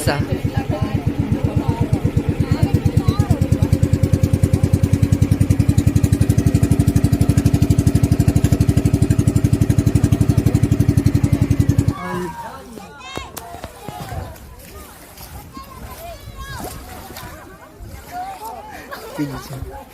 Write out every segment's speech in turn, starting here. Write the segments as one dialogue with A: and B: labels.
A: isa. Pizza.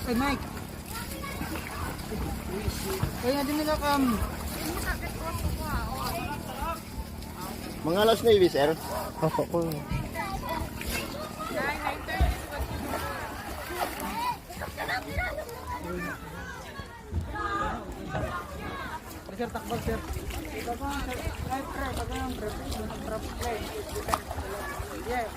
B: Hey Mike. Kaya din nila kam.
C: Mga alas 9, sir.
A: Opo po.
B: Sir, takbal sir. Yeah.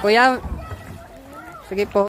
A: Kuya, sige po.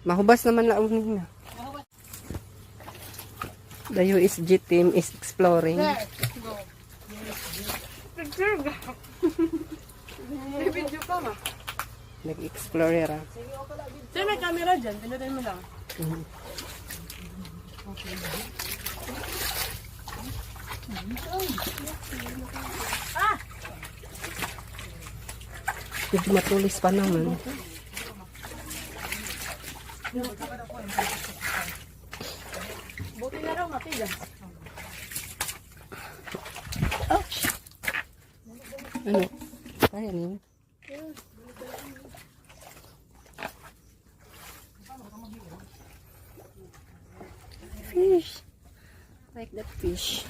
A: Mahubas naman launin na. The USG team is exploring.
B: May video ka ma.
A: Nag-explore ra.
B: Sir, may camera dyan. Pinutin mo lang.
A: Medyo matulis pa naman.
B: Buti na raw matigas.
A: Ano? Kaya niyo? Fish. Like that fish.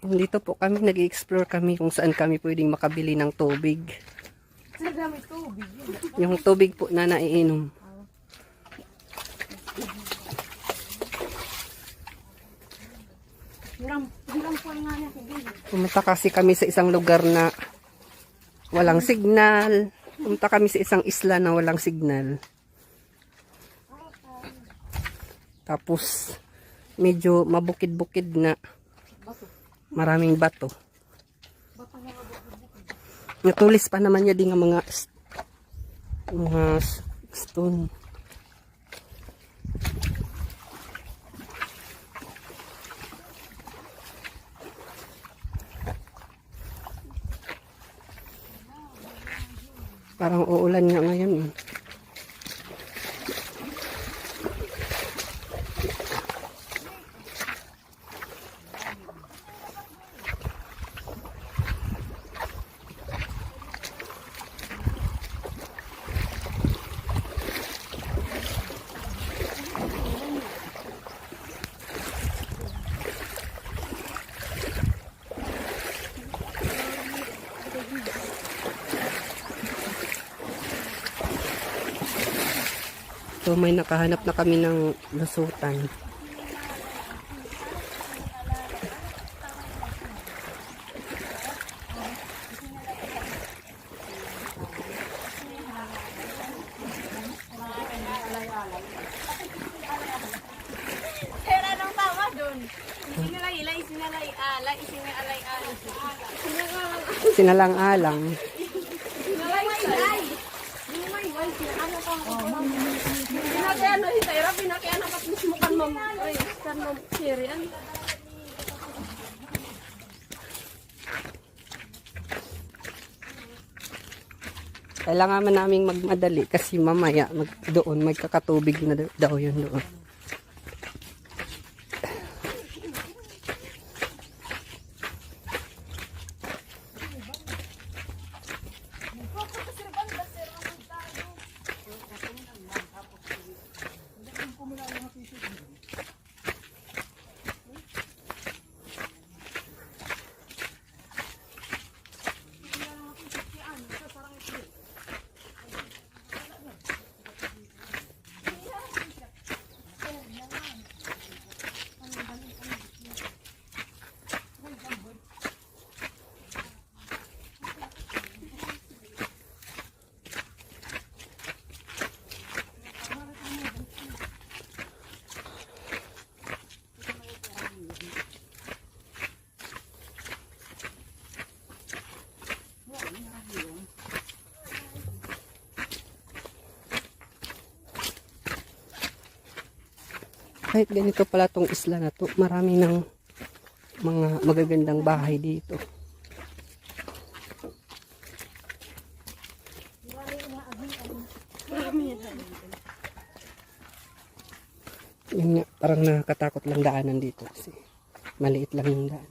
A: Dito po kami, nag-explore kami kung saan kami pwedeng makabili ng tubig.
B: Sir, dami tubig.
A: Yung tubig po na naiinom.
B: Hiram po nga niya.
A: Pumunta kasi kami sa isang lugar na walang signal. Pumunta kami sa isang isla na walang signal. Tapos, medyo mabukid-bukid na. Maraming bato. Natulis pa naman niya din ang mga stone. Parang uulan nga ngayon eh. So may nakahanap na kami ng lusutan.
D: Pero anong tama dun? Isinalay-ilay, isinalay-alay, isinalay-alay.
A: Sinalang-alang.
D: Isinalay-ilay. Yung may wife na ano pang pinakaya na si Tyra, pinakaya na kat mismo kan ma'am. Ay, kan ma'am Sirian.
A: Kailangan man naming magmadali kasi mamaya doon magkakatubig na daw yun doon. Kahit ganito pala tong isla na to, marami ng mga magagandang bahay dito. Yun nga, parang nakakatakot lang daanan dito kasi maliit lang yung daan.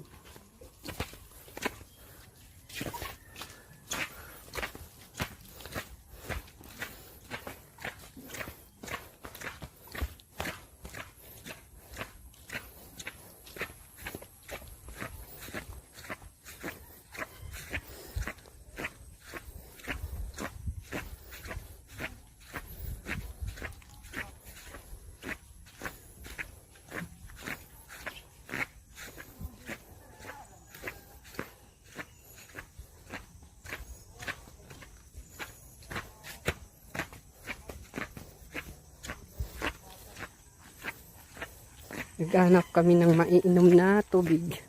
A: Naghanap kami ng maiinom na tubig.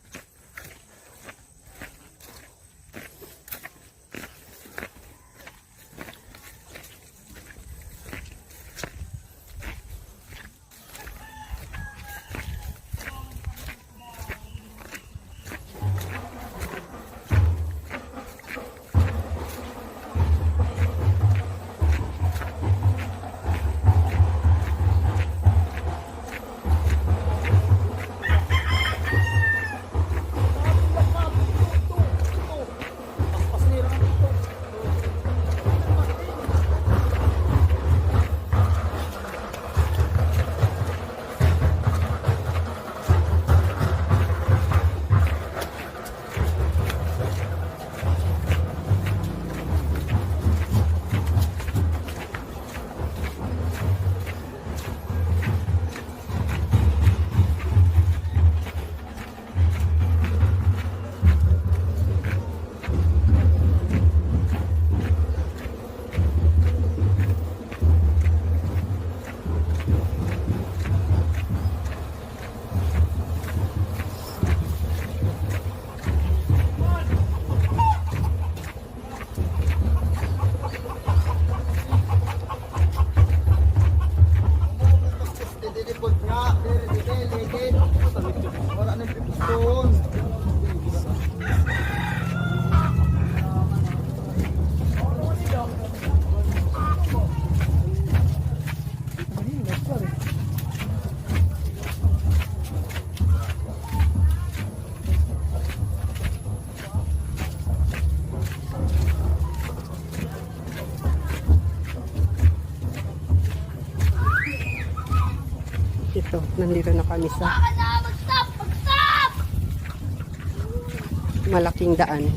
C: Didipod nga. Didipod. Wala nang pipiston.
A: Ito, nandito na kami sa malaking daan.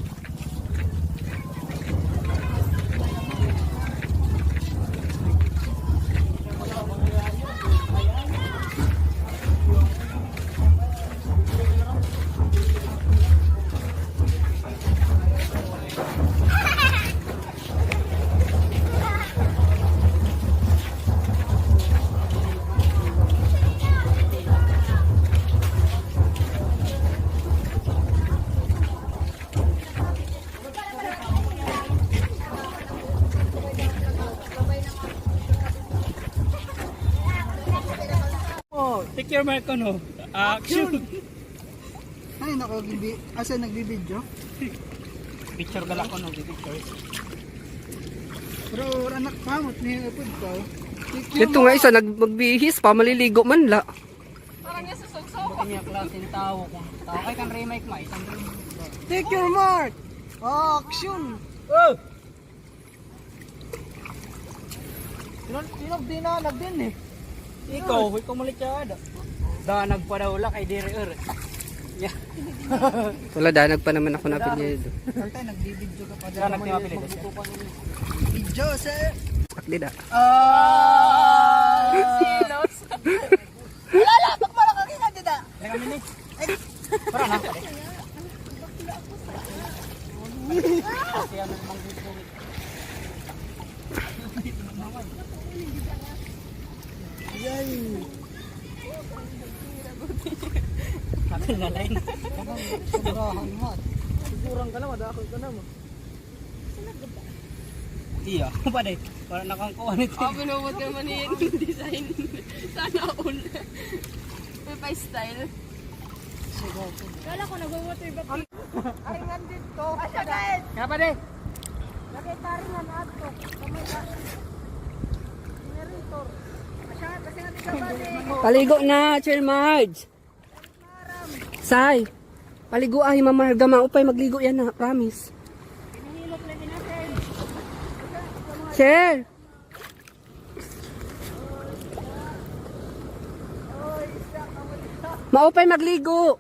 E: Picture mark ko no. Action.
F: Ay, nako, asa nagbibidyo?
E: Picture ka lang ko no. Picture.
F: Pero anak pa, ni upod ko.
A: Ito nga isa, magbihis pa, maliligo man la.
D: Parang niya susog-sog.
E: Kanya klase ni tao ko. Tao kay kang remake ma. Isang
F: Take your mark! Action!
E: Oh!
F: Sinag din na, nagdin eh.
E: Ikaw malit siya. Da nagpadawla kay Dire. Yeah.
A: Wala, danag pa naman ako napilid.
F: Kaltay, nagbibidyo ka pa
E: Da nagtimapilit.
F: Video, sir!
A: Akdi da.
D: Silos.
F: Wala, pagmala ka kina dida!
E: Kaya kami ni. Para na. Kaya namang dito.
F: Yay!
E: Akin na line.
F: Sobrahan mo.
E: Sigurang ka na, madakol ka na mo. Iya, pa day. Para nakangkuha nito.
D: Binuwag ka naman yung design. Sana all. May pa-style. Kala ko nag-water back.
F: Aringan dito.
D: Asya guys!
E: Kaya pa day.
F: Lagay taringan ato. Kamay ka. Generator. Asya, kasi nga tika ba de?
A: Paligo na, Chill Marge. Say, paligo ay mamarga maupay magligo yan na, promise. Share. Maupay magligo.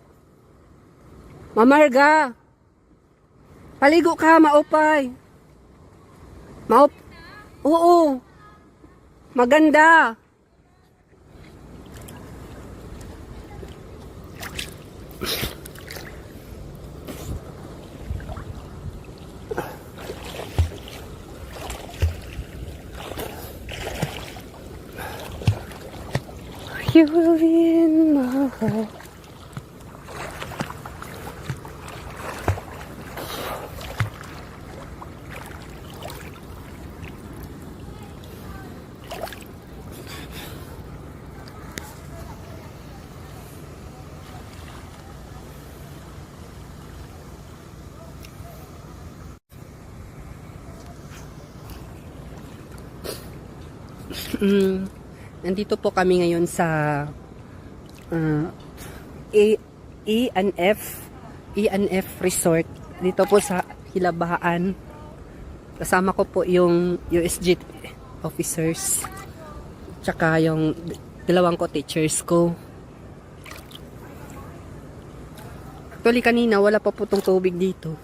A: Mamarga. Paligo ka, maupay. Oo. Maganda. You will be in my Nandito po kami ngayon sa E&F Resort. Dito po sa Hilabaan. Kasama ko po yung USG officers. Tsaka yung dalawang ko teachers ko. Actually kanina wala pa po tong tubig dito.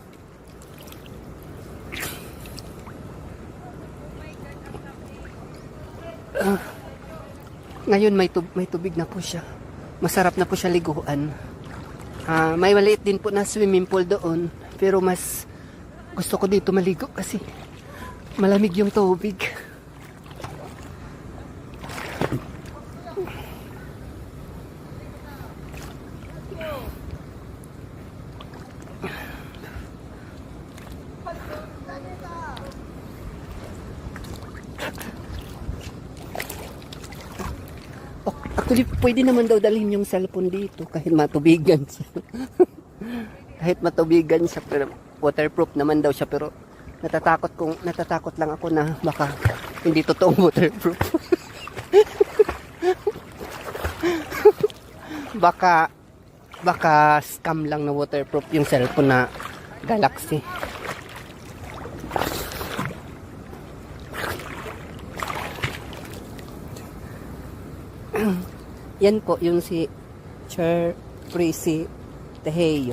A: Ngayon may tubig na po siya. Masarap na po siya liguan. May maliit din po na swimming pool doon. Pero mas gusto ko dito maligo kasi malamig yung tubig. Actually, pwede naman daw dalhin yung cellphone dito kahit matubigan siya. Kahit matubigan siya, pero waterproof naman daw siya, pero natatakot lang ako na baka hindi totoong waterproof. baka scam lang na waterproof yung cellphone na Galaxy. Yan po, yung si Chair Prissy Tejeyo.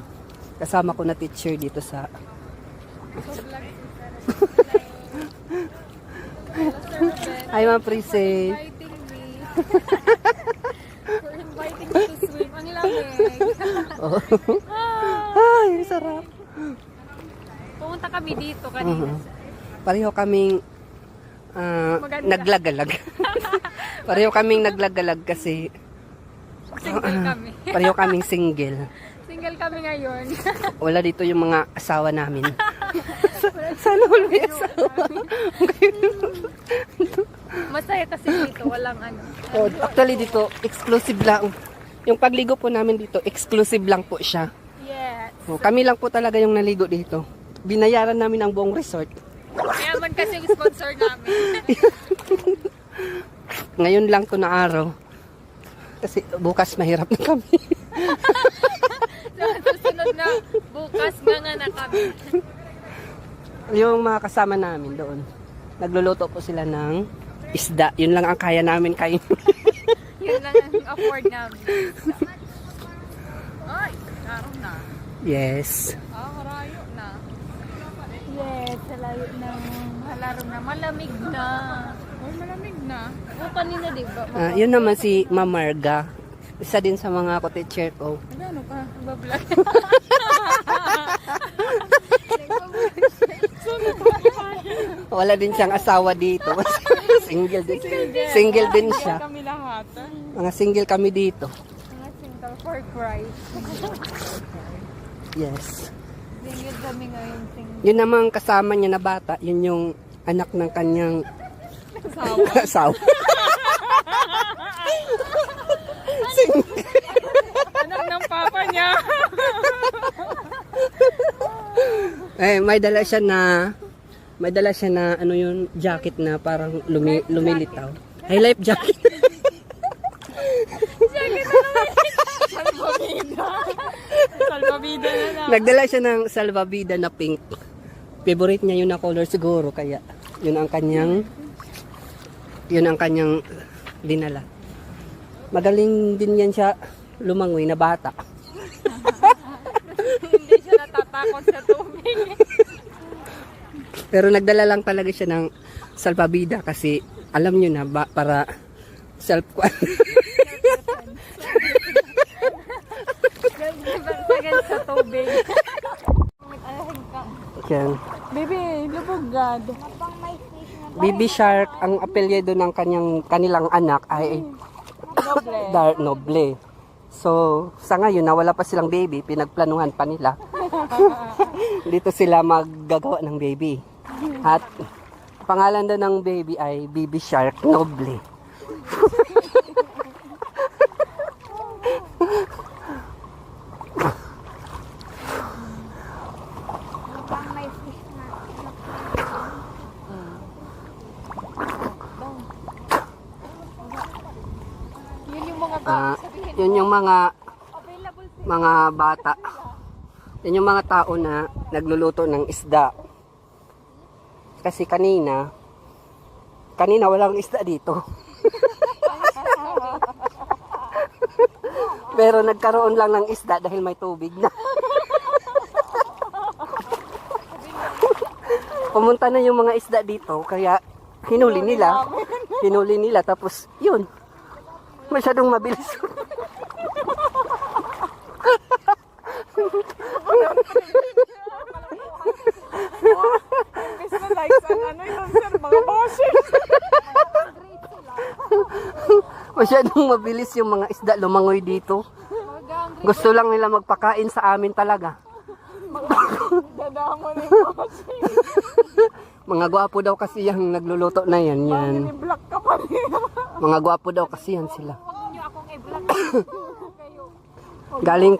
A: Kasama ko na teacher dito sa... Hi, Ma'am Prissy.
F: Inviting me. For inviting me to swim. Ang lamig.
A: Oh. Ay, sarap.
F: Pumunta kami dito kanina.
A: Pareho kaming naglagalag. Pareho kaming naglagalag kasi
F: Single kami.
A: pareho kaming single.
F: Single kami ngayon.
A: Wala dito yung mga asawa namin. Sana wala may asawa.
F: Masaya kasi dito. Walang ano.
A: Oh, actually dito, exclusive lang. Yung pagligo po namin dito, exclusive lang po siya.
F: Yes.
A: Oh, kami lang po talaga yung naligo dito. Binayaran namin ang buong resort.
F: Mayaman kasi yung sponsor namin.
A: Ngayon lang to na araw. Kasi bukas mahirap na kami.
F: Susunod na bukas nga na kami.
A: Yung mga kasama namin doon, nagluluto po sila ng isda. Yun lang ang kaya namin kain.
F: Yun lang ang afford namin. Ay, araw na.
A: Yes.
F: Marayo na. Yes, sa layo ng halaro na. Malamig na. Oh, malamig na. O, kanina diba?
A: Yun naman si Ma'am Marga. Isa din sa mga ko-teacher ko.
F: Ano ka? Bablog.
A: Wala din siyang asawa dito. Single din. Single din siya.
F: Kami lahat.
A: Mga single kami dito.
F: Mga single for Christ.
A: Yes.
F: Single kami ngayon. Single.
A: Yun namang kasama niya na bata, yun yung anak ng kanyang asawa.
F: Anak ng papa niya.
A: May dala siya na ano yung jacket na parang lumilitaw. Ay, life jacket.
F: Salvavida na lang.
A: Nagdala siya ng salvavida na pink. Favorite niya yun na color siguro, kaya yun ang kanyang dinala. Magaling din yan siya lumangoy na bata.
F: Hindi siya natatakot sa tubig.
A: Pero nagdala lang talaga siya ng salvavida kasi alam nyo na para self
F: Sagan sa tubig.
A: Yan.
F: Baby, lubugad.
A: Baby Shark, ang apelyido ng kanilang anak ay
F: Noble.
A: Noble. So, sa ngayon, nawala pa silang baby, pinagplanuhan pa nila. Dito sila maggagawa ng baby. At pangalan daw ng baby ay Baby Shark Noble.
F: Yun yung mga
A: Yun yung mga bata. Yun yung mga tao na nagluluto ng isda. Kasi kanina walang isda dito. Pero nagkaroon lang ng isda dahil may tubig na. Pumunta na yung mga isda dito, kaya hinuli nila, tapos yun, masyadong mabilis. Masyadong mabilis yung mga isda lumangoy dito. Gusto lang nila magpakain sa amin talaga. Mga gwapo daw kasi yung nagluluto na yan. Mga gwapo daw kasi yan sila. Galing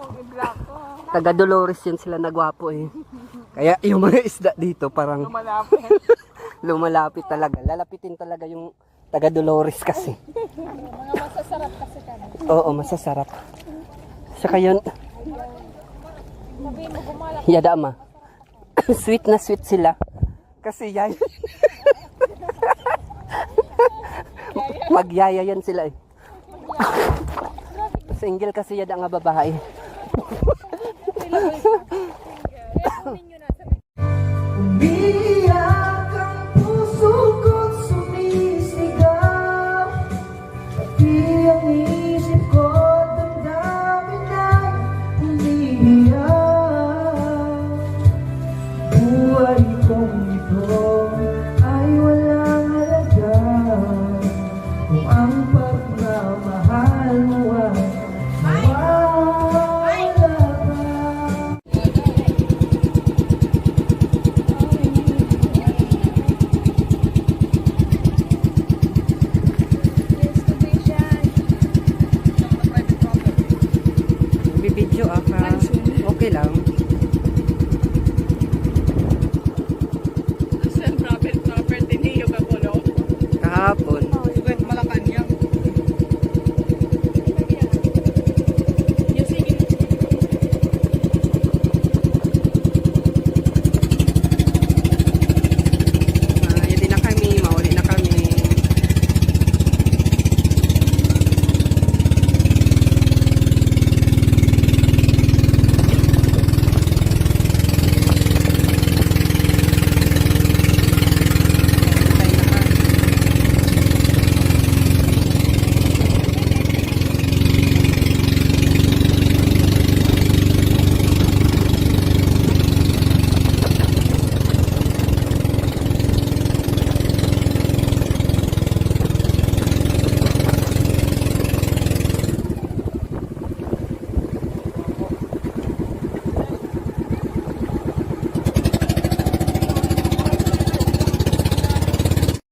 A: taga Dolores yan sila na gwapo eh. Kaya yung mga isda dito parang lumalapit talaga. Lalapitin talaga yung taga Dolores kasi.
F: mga masasarap kasi kami.
A: Oo, masasarap. Saka yun,
F: Sabihin mo gumala.
A: yada ma. Sweet na sweet sila. Kasi yan. Magyaya yan sila eh. Single kasi yada nga babae.